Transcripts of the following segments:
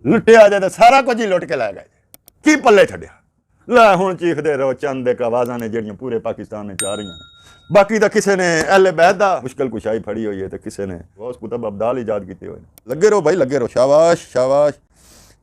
लुटिया जाए तो सारा कुछ ही लुट के लै गए की पल्ले छड्डिया लै हुण चीखदे रहो चंद एक आवाज़ां ने जिहड़ियां पूरे पाकिस्तान ने चाह रही ने बाकी तो किसी ने अहले बैत दा मुश्किल कुशाई फड़ी हुई है तो किसी ने गौस कुतुब अब्दाल ईजाद किए हुए लगे रहो भाई लगे रहो शाबाश शाबाश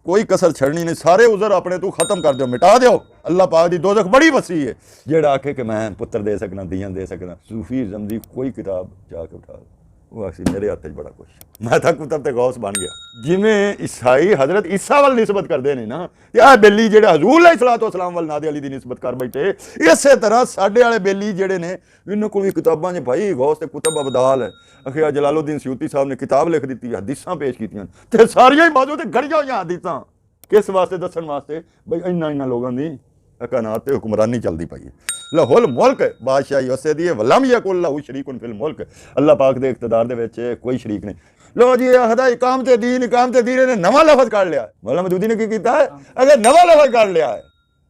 कोई कसर छड़नी नहीं सारे उज़र अपने तू खत्म कर दो मिटा दो अल्लाह पाक दी दोज़ख बड़ी वसी है जेड़ा आखे कि मैं पुत्र दे सकना दियां दे सकना सूफीज़म दी कोई किताब जाके उठा वो आखसी मेरे हत्थ बड़ा कुछ मैं था कुतब ते गौस बन गया जिमें ईसाई हज़रत ईसा वाल निस्बत करते हैं ना यह बेली जेड़े हजूर अलैहिस्सलातु वस्सलाम वाल नादे अली दी निस्बत कर बैठे इसे तरह साडे वाले बेली जेड़े ने इन्होंने कोई किताबां भाई गौस ते कुतब अब्दाल है अखिया जलालुद्दीन सयूती साहब ने किताब लिख दी है हदीसां पेश कीतियां ते सारियां ही बाजू ते गड़ियां होईयां हदीसां किस वास्ते दसन वास्ते बई इन्ना लोगों की कायनात ते हुक्मरानी चलती पई है लाहुल मुल्क बादशाही उसे दी वलम यकुल लहू शरीकुन फिल मुल्क अल्लाह पाक दे इख्तिदार दे विच कोई शरीक नहीं लो जी आखदा इकामते दीन ने नवा लफज काढ़ लिया मौला मदूदी ने की कीता है अगर नवा लफज काढ़ लिया है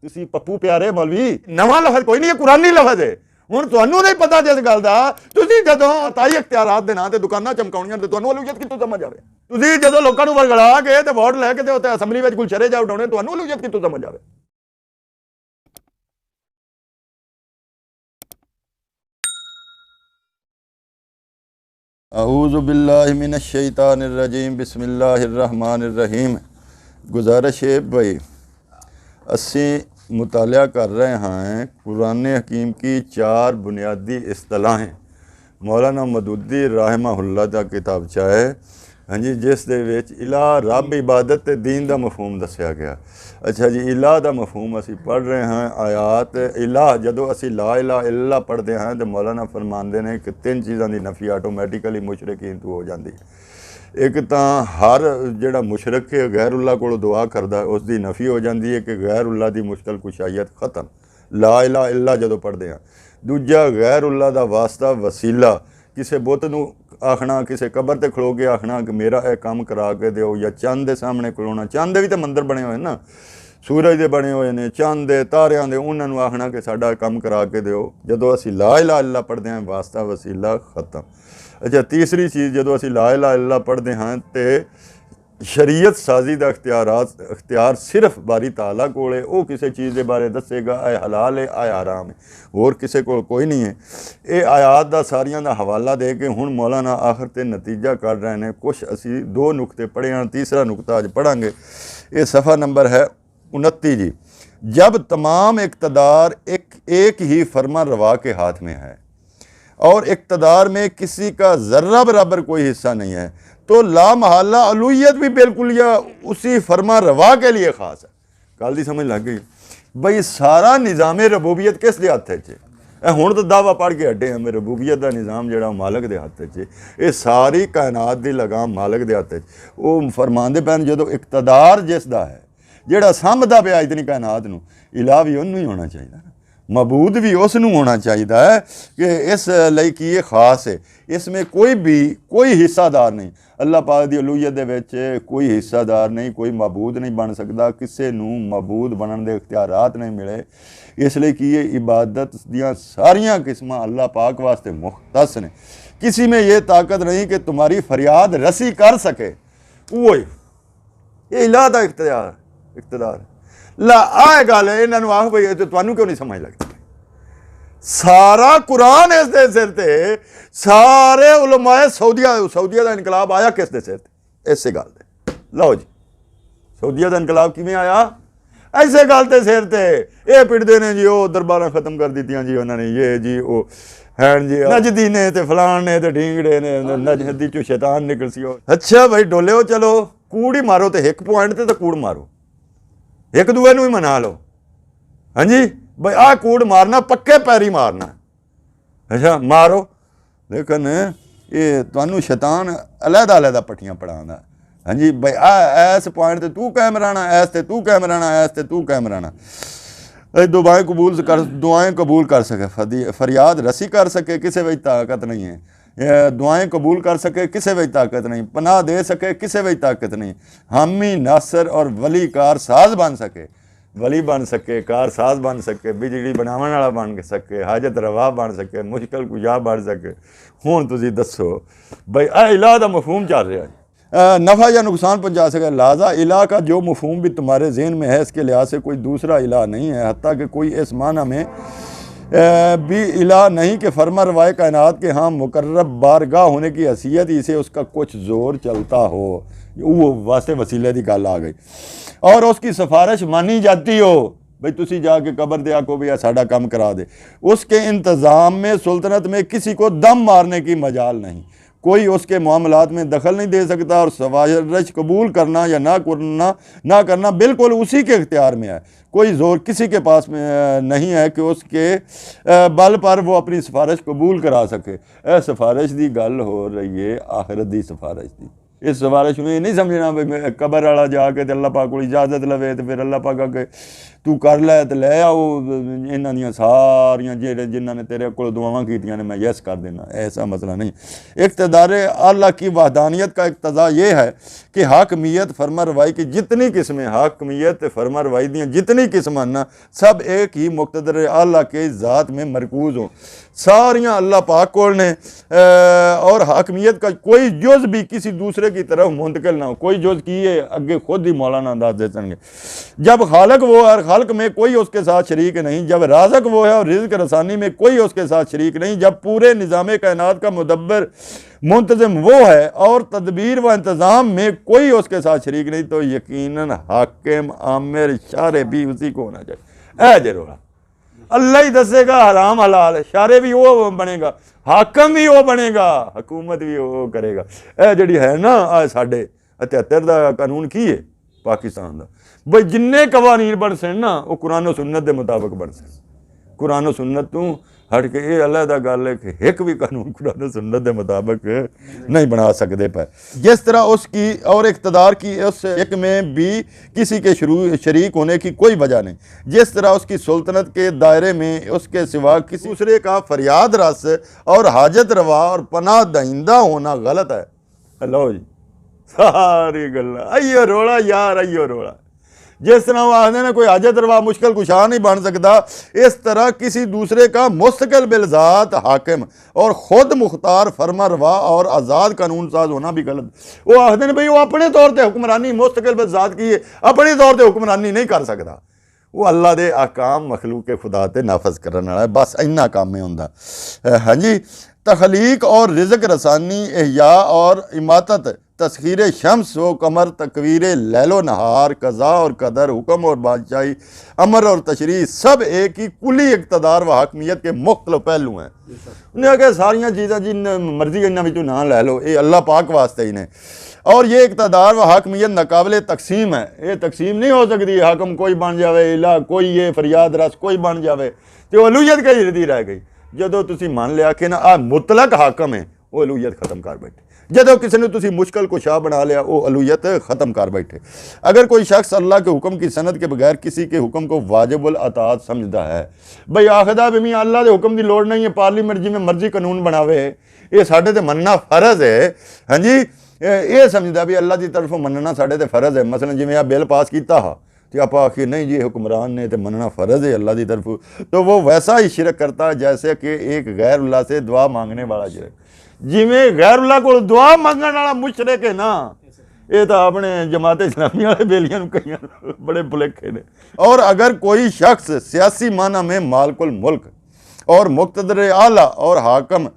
तुसी पप्पू प्यारे मौलवी नवा लफज कोई नहीं है कुरानी लफज है हुण तुहानू नहीं पता जिस गल दा तुसी जदों अताई इख्तियारात दे नां ते दुकानां चमकाउणियां ते तुहानू अलूयत कित्थों समझ आवे तुसी जदों लोकां नू वरगड़ा के ते वोट लैके ते उत्ते असैंबली विच गुलशरे जा उठाउणे तुहानू अलूयत कित्थों समझ आवे अऊज़ु बिल्लाहि मिनश शैतानिर रजीम बिस्मिल्लाहिर रहमानिर रहीम गुजारिश है भाई असी मुतालिया कर रहे हैं कुरान हकीम की 4 बुनियादी इस्तिलाहें मौलाना मदूदी रहमहुल्लाह दा किताबचा है हाँ जी जिस दे विच इला रब इबादत ते दीन दा मफहूम दस्या गया अच्छा जी इला दा मफहूम असी पढ़ रहे हैं आयात इला जदों असी ला इलाहा इल्लल्लाह पढ़ते हैं तो मौलाना फरमाते हैं कि 3 चीज़ों की नफ़ी आटोमैटिकली मुशरिकीन तो हो जाती है एक तो हर जिहड़ा मुशरक है गैरुल्लाह को दुआ करता है उसकी नफ़ी हो जाती है कि गैरुल्लाह की मुश्किल कुशाइयत ख़त्म ला इलाहा इल्लल्लाह जदों पढ़ते हैं दूजा गैरुल्लाह दा वास्ता वसीला किसी बुत नूं आखना किसी कबर ते खलो के आखना कि मेरा यह काम करा के दो या चंद के सामने खलोना चंद भी तो मंदिर बने हुए ना सूरज के बने हुए हैं चंद दे तारियां दे उन्होंने आखना कि साडा काम करा के दो जदों असी ला इलाहा इल्लल्लाह पढ़ते हैं वास्ता वसीला ख़त्म अच्छा तीसरी चीज़ जदों असी ला इलाहा इल्लल्लाह पढ़ते हैं तो शरीयत साजी का अख्तियार सिर्फ बारी ताला कोल है वो किसी चीज़ के बारे दसेगा ए हलाल है ए हराम है होर किसी को कोई नहीं है ये आयात का सारियां का हवाला दे के हुण मौलाना आखिर ते नतीजा कर रहे हैं कुछ असी 2 नुकते पढ़े हैं तीसरा नुकता अज पढ़ांगे ये सफ़ा नंबर है 29 जी जब तमाम इक़्तिदार एक ही फरमा रवा के हाथ में है और इक़्तिदार में किसी का ज़र्रा बराबर कोई हिस्सा नहीं है तो ला महल्ला अलूयत भी बिल्कुल या उसी फरमा रवा के लिए ख़ास है गल दी समझ लग गई बई सारा निज़ाम रबूबियत किस दे हत्थ च हुण तो दावा पढ़ के हटे हैं रबूबियत का निज़ाम जो मालक के हत्थ च ये सारी कायनात की लगाम मालक के हत्थ च वो फरमांदे पैन जो इक़्तिदार जिसका है जोड़ा सामभदा पिया इतनी कायनात नूं इलाह भी उन्होंने ही होना चाहिए मबूद भी उसनूं होना चाहिए है कि इस लई कि ये खास है इसमें कोई हिस्सादार नहीं अल्लाह पाक दी अलूयत दे विच कोई हिस्सादार नहीं कोई मबूद नहीं बन सकता किसी नूं मबूद बनने के इख्तियारात नहीं मिले इसलिए कि ये इबादत दियाँ सारियां किस्मां अल्लाह पाक वास्ते मुख्तस ने किसी में ये ताकत नहीं कि तुम्हारी फरियाद रसी कर सके वो ये इलाह दा इख्तियार ला आए गल है इन्होंने आख भाई तो तुहानू क्यों नहीं समझ लगती सारा कुरान इस दे सिर ते सारे उलमाए सऊदिया का इनकलाब आया किस दे सिर ते इसे गल ते लो जी सऊदिया का इनकलाब किवें आया ऐसे गल ते सिर ते ये पिटदे ने जी वो दरबारां खत्म कर दित्तियां जी उन्होंने ये जी वो हैन जी नजदी ने ते फलान ने ते ढींगड़े ने नजदी चो शैतान निकल सी अच्छा भाई डोले चलो कूड़ ही मारो तो एक पॉइंट ते कूड़ मारो एक दूए नूं ही मना लो हाँ जी भाई आ कूड़ मारना पक्के पैरी मारना अच्छा मारो लेकिन ये तुहानू शैतान अलहदा पट्टियां पढ़ांदा हाँ जी भाई आ इस पॉइंट ते तू कायम रहना ऐस ते तू कायम रहना ऐस ते तू कायम रहना दुआएं कबूल कर सके फरियाद रसी कर सके किसी भी ताकत नहीं है दुआएं कबूल कर सके किसी भी ताकत नहीं पनाह दे सके किसी भी ताकत नहीं हामी नासर और वली कार साज बन सके वली बन सके कार साज बन सके बिजली बनावन वाला बन सके हाजत रवा बन सके मुश्किल कुशा बन सके हुण तुसीं दसो बई आ इलाह दा मफहूम चल रहा नफ़ा या नुकसान पहुंचा सके। लिहाजा इला का जो मफहूम भी तुम्हारे जहन में है, इसके लिहाज से कोई दूसरा इला नहीं है, हत्ता कि कोई इस माना में भी इला नहीं कि फरमा रवाए कायनात के हाँ मुकर्रब बारगाह होने की हैसियत ही से उसका कुछ ज़ोर चलता हो, वो वास्ते वसीले की गल आ गई, और उसकी सिफारिश मानी जाती हो। भाई तुसी जाके कबर दे आको भी साड़ा काम करा दे। उसके इंतज़ाम में सुल्तनत में किसी को दम मारने की मजाल नहीं, कोई उसके मामलात में दखल नहीं दे सकता, और सवारिश कबूल करना या ना करना बिल्कुल उसी के इख्तियार में है। कोई ज़ोर किसी के पास में नहीं है कि उसके बल पर वो अपनी सिफारिश कबूल करा सके। सिफारिश की गल हो रही है आखिरत की सिफारिश की। इस सिफारिश में नहीं समझना भाई कबर वाला जाके तो अल्लाह पाक को इजाजत लवे तो फिर अल्लाह पाक आके तू कर लै तो लै आओ इन्हां दियां सारियां जेह्ड़े जिन्हां ने तेरे को दुआवां कीतियां ने मैं यस कर देना, ऐसा मसला नहीं। इक़्तिदार अल्लाह की वहदानियत का इक़्तिदा ये है कि हाकमियत फरमा रवाई की जितनी किस्में, हाकमियत फरमा रवाई दी जितनी किस्में ना, सब एक ही मुक़्तदर अल्लाह के ज़ात में मरकूज़ हों, सारियां अल्लाह पाक को ने, और हाकमियत का कोई जुज़ भी किसी दूसरे की तरफ मुंतकिल ना हो। कोई जुज़ किए अगे खुद ही मौलाना अंदाज दे देंगे। जब खालक वो और खालक में कोई उसके साथ शरीक नहीं, जब राज़क वो है और रिज़्क़ रसानी में कोई उसके साथ शरीक नहीं, जब पूरे निज़ाम कायनात का मुदब्बिर मुंतज़िम वो है और तदबीर व इंतज़ाम में कोई उसके साथ शरीक नहीं, तो यकीनन हाकिम आमिर शारे भी उसी को होना चाहिए। जरूर अल्लाह ही दसेगा हराम हलाल, शारे भी वो बनेगा, हाकम भी वो बनेगा, हुकूमत भी वो करेगा। यह जी है ना आ साढ़े 73 का कानून की है पाकिस्तान का, भाई जिन्ने कवानीन बन सन ना वो कुरान और सुन्नत के मुताबिक बन सन। कुरान और सुन्नत तू हट के ये अलहदा गल है कि एक भी कानून कुरान और सुन्नत के मुताबिक नहीं बना सकते पे। जिस तरह उसकी और इक़्तिदार की उस एक में भी किसी के शरीक होने की कोई वजह नहीं, जिस तरह उसकी सुल्तनत के दायरे में उसके सिवा किसी दूसरे का फरियाद रस और हाजत रवा और पनाह दहिंदा होना गलत है। लो जी सारी गल आइयो रोला यार, आइयो रोला। जिस तरह वो आखते हैं कोई हाजत रवा मुश्किल कुशा नहीं बन सकता, इस तरह किसी दूसरे का मुस्तकिल बिलजात हाकिम और ख़ुद मुख्तार फरमा रवा और आज़ाद कानून साज होना भी गलत। वो आखते हैं भाई वो अपने तौर पर हुक्मरानी मुस्तकिल बिलजात की है, अपने तौर पर हुक्मरानी नहीं कर सकता। वो अल्लाह के अहकाम मखलूक के खुदा ते नाफज करने वाला है, बस इन्ना काम है उनका। हाँ जी, तखलीक और रिज़्क़ रसानी, एहया और इमातत, तस्खीर शम्स व कमर, तकवीर लैलो नहार, कज़ा और कदर, हुक्म और बादशाही, अमर और तशरीह, सब एक ही कुली इक़्तिदार व हाकमियत के मुख्तलिफ पहलू हैं। उन्हें आगे सारिया चीज़ां जिन मर्जी इन्होंने विचों ना लै लो, ये अल्लाह पाक वास्ते ही ने। और ये इक़्तिदार व हाकमियत नाकाबिले तकसीम है, ये तकसीम नहीं हो सकती। हाकम कोई बन जाए, इला कोई ये फरियाद रस कोई बन जाए तो अलूयत कहीं रदी रह गई। जदों तुसीं मान लिया कि ना आ मुतलक हाकम है, वो अलूयत ख़त्म कर बैठे। जदों किसी ने तुसी मुश्किल को शाह बना लिया, वो अलूयत ख़त्म कर बैठे। अगर कोई शख्स अल्लाह के हुक्म की सनद के बगैर किसी के हुक्म को वाजिबुल अतात समझता है, भाई आखदा भी मियाँ अल्लाह के हुक्म की लोड़ नहीं है, पार्लीमेंट जिमें मर्जी कानून बनावे, ये साढ़े ते मनना फ़र्ज है। हाँ जी, ये समझदा भी अल्लाह की तरफों मनना साढ़े ते फ़र्ज है। मसलन जिमें आ बिल पास किया हा तो आप आखिर नहीं जी हुक्मरान ने तो मनना फ़र्ज है अल्लाह की तरफ, तो वो वैसा ही शिरक करता है जैसे कि एक गैर अल्लाह से दुआ मांगने वाला शिरक। जिमें गैर अल्लाह को दुआ मांगने वाला मुशरिक है ना, ये तो अपने जमात इस्लामी वाले बेलियां कई बड़े भुलेखे ने। और अगर कोई शख्स सियासी माना में मालकुल मुल्क और मुक़्तदर आला और हाकम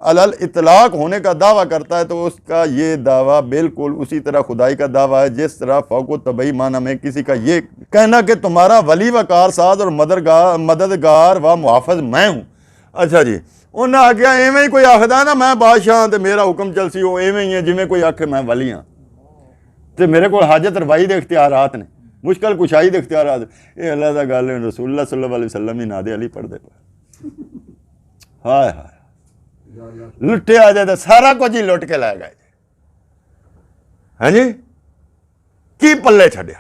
अलल इतलाक होने का दावा करता है, तो उसका ये दावा बिल्कुल उसी तरह खुदाई का दावा है जिस तरह फ़ौक़ो तबई माना में किसी का ये कहना कि तुम्हारा वली व कारसाज और मददगार व मुहाफ़िज़ मैं हूँ। अच्छा जी, उन्हें आख्या इवें ही कोई आखदा ना मैं बादशाह तो मेरा हुक्म चलसी, वो इवें ही है जिमें कोई आखे मैं वली हाँ तो मेरे को हाजत रवाई के इख्तियारात ने, मुश्किल कुशाई के इख्तियारात। ये अल्लाह का गल है, रसूलुल्लाह सल्लल्लाहु अलैहि वसल्लम ही नादे अली पढ़ते पे। हाय हाय लुटे आ जाए तो सारा कुछ ही लुट के लै गए। हाँ जी, की पल्ले छड्या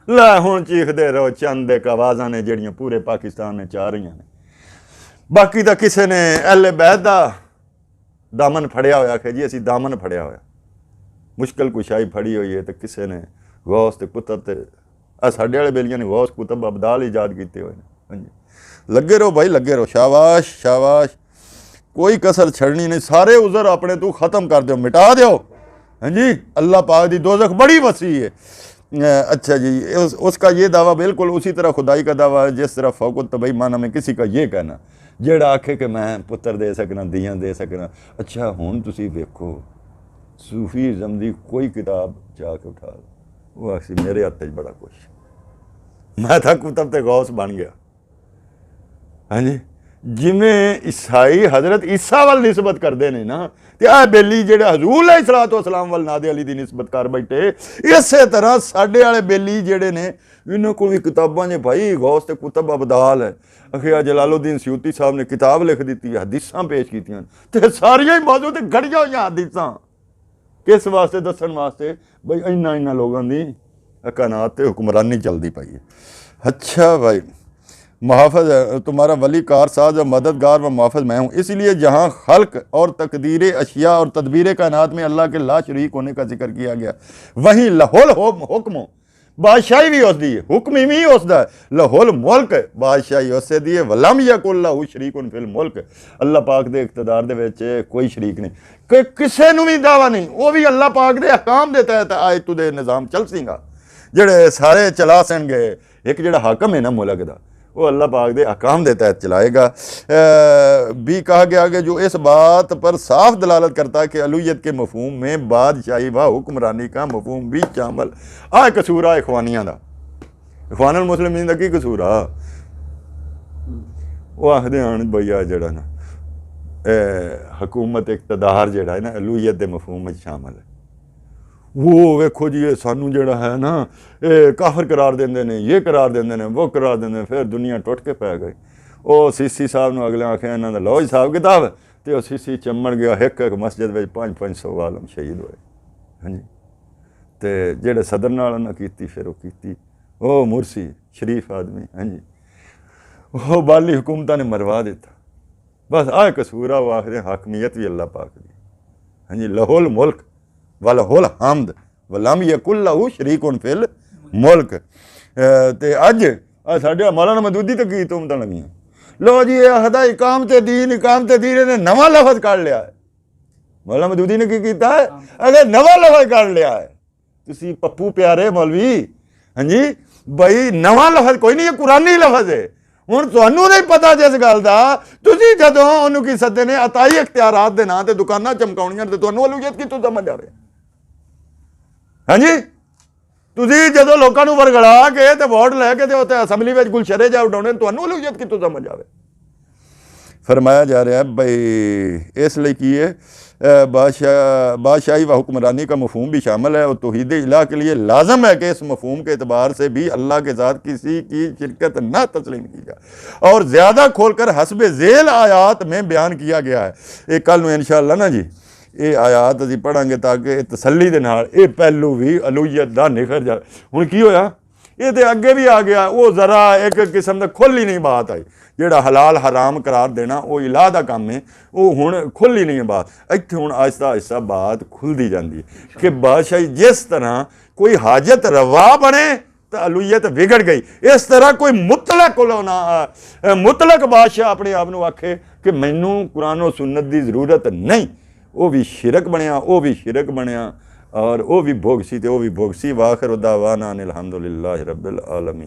लै हुण चीखते रहो चंद एक आवाज़ां ने जड़ियां पूरे पाकिस्तान में चाह रही ने। बाकी तो किसी ने अहले बैत का दामन फड़िया होया कि जी असी दामन फड़िया होया, मुश्किल कुशाई फड़ी हुई है, तो किसी ने गौस ते कुतब ते साढ़े वाले बेलियां ने गौस कुतब अबदाल ईजाद किए हुए हैं। हाँ जी, लगे रहो भाई लगे रहो, शाबाश शाबाश, कोई कसर छड़नी नहीं, सारे उज़र अपने तू ख़त्म कर दो, मिटा दो। हाँ जी, अल्लाह पाक दी दोज़ख बड़ी वसी है। अच्छा जी, उसका ये दावा बिल्कुल उसी तरह खुदाई का दावा है जिस तरह फ़ौक़ुत तबई माना में किसी का ये कहना जेड़ा आखे कि मैं पुत्र दे सकना, दियाँ दे सकना। अच्छा हुण तुसी वेखो सूफीज़म दी कोई किताब जाके उठा लो, वो आखसी मेरे हत्थ च बड़ा कुछ, मैं था कुतब ते गौस बन गया। हाँ जी, जिमें ईसाई हज़रत ईसा वाल निस्बत करते हैं ना, तो आ बेली जेड़ा हजूर अलैहिस्सलाम वाल नादे अली दी निस्बत कर बैठे, इस तरह साडे वाले बेली जेड़े ने इन्हों को भी किताबां ने भाई गौस ते कुतब अबदाल है। अखिया जलालुद्दीन सयूती साहब ने किताब लिख दी है, हदीसां पेश कीतियां ते सारियां ही मौजूद ते गड़ियां होईयां हदीसां किस वास्ते दसन वास्ते बई इन्ना लोगों की कायनात ते हुक्मरानी चलती पई है। अच्छा भाई, मुहाफ़िज़ तुम्हारा वली कारसाज और मददगार व मुहाफ़िज़ मैं हूँ, इसलिए जहाँ खल्क और तकदीर अशिया और तदबीर कायनात में अल्लाह के ला शरीक होने का जिक्र किया गया, वहीं लहोल हुक्म बादशाही भी उसदी है, हुक्म भी उसदा है, लहोल मुल्क बादशाही उससे दी है, वलम यकुल लहू शरीकुन फिल मुल्क। अल्लाह पाक दे इक़्तिदार दे विच कोई शरीक नहीं, कि किसी नूं भी दावा नहीं, वो भी अल्लाह पाक दे अहकाम दे तहत आज तू दे निज़ाम चल सीगा जेड़े सारे चला सनगे। एक जेड़ा हाकम है ना मुल्क दा, वो अल्लाह पाक दे अहकाम दे तहत चलाएगा। भी कहा गया कि जो इस बात पर साफ दलालत करता है कि अलूयत के मफहूम में बादशाही व हुक्मरानी का मफहूम भी शामिल। आ कसूर आ इखवानियां दा, इखवानुल मुस्लिमीन दा की कसूर आ? वो आखदे हन बई आ जेड़ा ना हुकूमत इक़्तिदार जेड़ा है ना अलूयत के मफहूम में शामिल है। वो वेखो जी ये सानू जेड़ा है ना काफर करार देंदे ने, ये करार देंदे ने, वो करार देंदे ने, फिर दुनिया टुट के पै गई। वो सीसी साहब नूं अगले आखे इन्हां दा लो हिसाब किताब, तो वह सीसी चमन गया, एक मस्जिद में 500 आलम शहीद होए। हाँ जी, तो जेड़े सदर नाल उन्हां कीती फिर वो कीती, वो मुरसी शरीफ आदमी। हाँ जी, वो बाली हुकूमतां ने मरवा दिता। बस आ कसूर आ, वो आखदे हाकमियत भी अल्लाह पाक दी। हाँ जी, लहोल मुल्क वलहुल हमद वलम यकुल लहू शरीकुन फिल मुल्क। ते अज साडे मौलाना मदूदी तो की तुमतां लगियां, लो जी ये आखदा इकामत दीन इन्हें नवा लफज कढ़ लिया है। मौलाना मदूदी ने की कीता है? अरे नवा लफज कढ़ लिया है। तुसी पप्पू प्यारे मौलवी, हाँ जी, बई नवा लफज कोई नहीं, ये कुरानी लफज है। हुण तुहानू नहीं पता जिस गल दा, तुसी जदों उहनूं की सददे ने अताई इख्तियारात दे नां ते दुकानां चमकाउणियां ते तुहानू अलूयत कित्थों समझ आवे? हाँ जी, तुसी जदों लोकां नूं वरगड़ा के ते वोट लैके ते उत्ते असैंबली विच गुलशरे जा उडाउणे, तुहानू अलूयत कित्थों समझ आवे? फरमाया जा रहा है भाई इसलिए की है बादशाही व हुक्मरानी का मफहूम भी शामिल है और तौहीद इलाह के लिए लाजम है कि इस मफहूम के एतबार से भी अल्लाह के साथ किसी की शिरकत न तस्लीम की जाए। और ज़्यादा खोलकर हस्ब झेल आयात में बयान किया गया है। ये कल इंशाअल्लाह ना जी ये आयात असीं पढ़ांगे ताकि तसल्ली दे नाल ये पहलू भी अलूयत दा निखर जाए। हुण की होया, ये तो अगे भी आ गया, वो जरा एक किस्म का खुल ही नहीं बात आई, जेड़ा हलाल हराम करार देना वो इलाह दा काम है, वो हुण खुल ही नहीं है बात। इत्थे हुण आहिस्ता आहिस्ता बात खुलदी जांदी है कि बादशाही जिस तरह कोई हाजत रवा बने तो अलूयत बिगड़ गई, इस तरह कोई मुतलक बादशाह अपने आप नूं आखे कि मैनू कुरान और सुन्नत की जरूरत नहीं, वो भी शिरक बनया, वो भी शिरक बनया और वो भी भोगसी ते वो भी भोगसी। वाखिर दावाना अनिल हम्दुलिल्लाहि रब्बिल आलमीन।